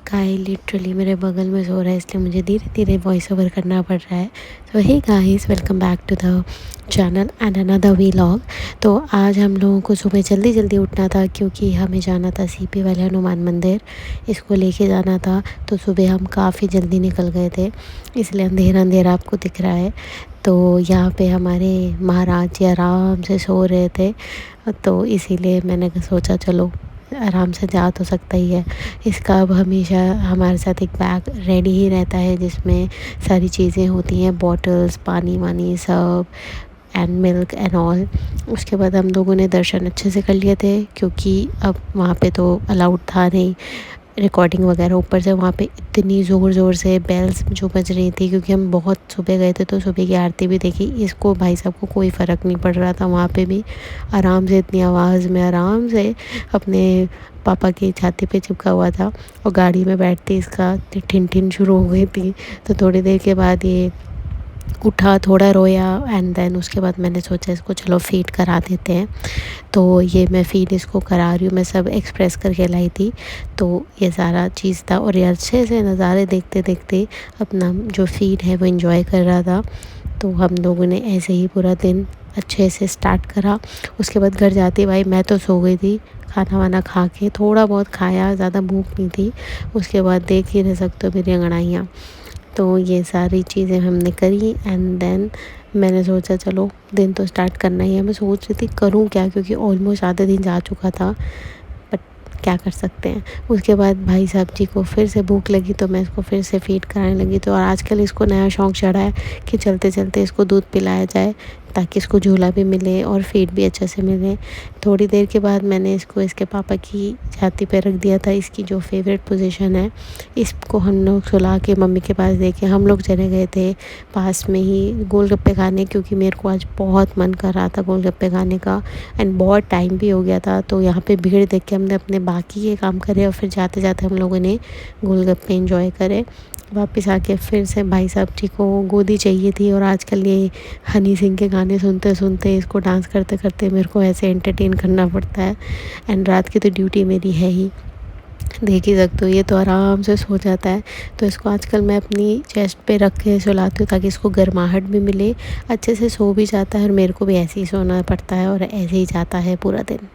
गाय literally मेरे बगल में सो रहा है, इसलिए मुझे धीरे धीरे वॉइस ओवर करना पड़ रहा है। तो hey guys, welcome back to the channel and another vlog. तो आज हम लोगों को सुबह जल्दी जल्दी उठना था क्योंकि हमें जाना था सीपी वाले हनुमान मंदिर, इसको लेके जाना था। तो सुबह हम काफ़ी जल्दी निकल गए थे, इसलिए अंधेरा अंधेरा आपको दिख रहा है। तो यहाँ पे हमारे महाराज जी आराम से सो रहे थे, तो इसीलिए मैंने सोचा चलो आराम से जा तो सकता ही है। इसका अब हमेशा हमारे साथ एक बैग रेडी ही रहता है जिसमें सारी चीज़ें होती हैं, बॉटल्स, पानी वानी सब एंड मिल्क एंड ऑल। उसके बाद हम लोगों ने दर्शन अच्छे से कर लिए थे क्योंकि अब वहाँ पे तो अलाउड था नहीं रिकॉर्डिंग वगैरह। ऊपर से वहाँ पे इतनी ज़ोर ज़ोर से बेल्स जो बज रही थी, क्योंकि हम बहुत सुबह गए थे तो सुबह की आरती भी देखी। इसको भाई साहब को कोई फ़र्क नहीं पड़ रहा था, वहाँ पे भी आराम से इतनी आवाज़ में आराम से अपने पापा की छाती पे चिपका हुआ था। और गाड़ी में बैठते इसका ठिन ठिन शुरू हो गई थी। तो थोड़ी देर के बाद ये उठा, थोड़ा रोया एंड देन उसके बाद मैंने सोचा इसको चलो फ़ीड करा देते हैं। तो ये मैं फ़ीड इसको करा रही हूँ, मैं सब एक्सप्रेस करके लाई थी। तो ये सारा चीज़ था और ये अच्छे से नज़ारे देखते देखते अपना जो फ़ीड है वो एंजॉय कर रहा था। तो हम लोगों ने ऐसे ही पूरा दिन अच्छे से स्टार्ट करा। उसके बाद घर जाते भाई मैं तो सो गई थी, खाना वाना खा के थोड़ा बहुत खाया, ज़्यादा भूख नहीं थी। उसके बाद देख ही रह सकते हो मेरी अंगड़ाइयाँ। तो ये सारी चीज़ें हमने करी एंड देन मैंने सोचा चलो दिन तो स्टार्ट करना ही है। मैं सोच रही थी करूँ क्या, क्योंकि ऑलमोस्ट आधा दिन जा चुका था, बट क्या कर सकते हैं। उसके बाद भाई साहब जी को फिर से भूख लगी तो मैं इसको फिर से फ़ीड कराने लगी। तो और आजकल इसको नया शौक़ चढ़ा है कि चलते चलते इसको दूध पिलाया जाए ताकि इसको झूला भी मिले और फ़ीड भी अच्छे से मिले। थोड़ी देर के बाद मैंने इसको इसके पापा की छाती पे रख दिया था, इसकी जो फेवरेट पोजीशन है। इसको हम लोग सुला के मम्मी के पास दे के हम लोग चले गए थे पास में ही गोलगप्पे खाने, क्योंकि मेरे को आज बहुत मन कर रहा था गोलगप्पे खाने का एंड बहुत टाइम भी हो गया था। तो यहाँ पे भीड़ देख के हमने अपने बाकी के काम करे और फिर जाते जाते हम लोगों ने गोलगप्पे एंजॉय करे। वापस आके फिर से भाई साहब जी को गोदी चाहिए थी और आजकल ये हनी सिंह के गाने सुनते सुनते इसको डांस करते करते मेरे को ऐसे एंटरटेन करना पड़ता है। एंड रात की तो ड्यूटी मेरी है ही, देख ही सकते हो, ये तो आराम से सो जाता है। तो इसको आजकल मैं अपनी चेस्ट पे रख के सुलाती हूँ ताकि इसको गर्माहट भी मिले, अच्छे से सो भी जाता है और मेरे को भी ऐसे ही सोना पड़ता है और ऐसे ही जाता है पूरा दिन।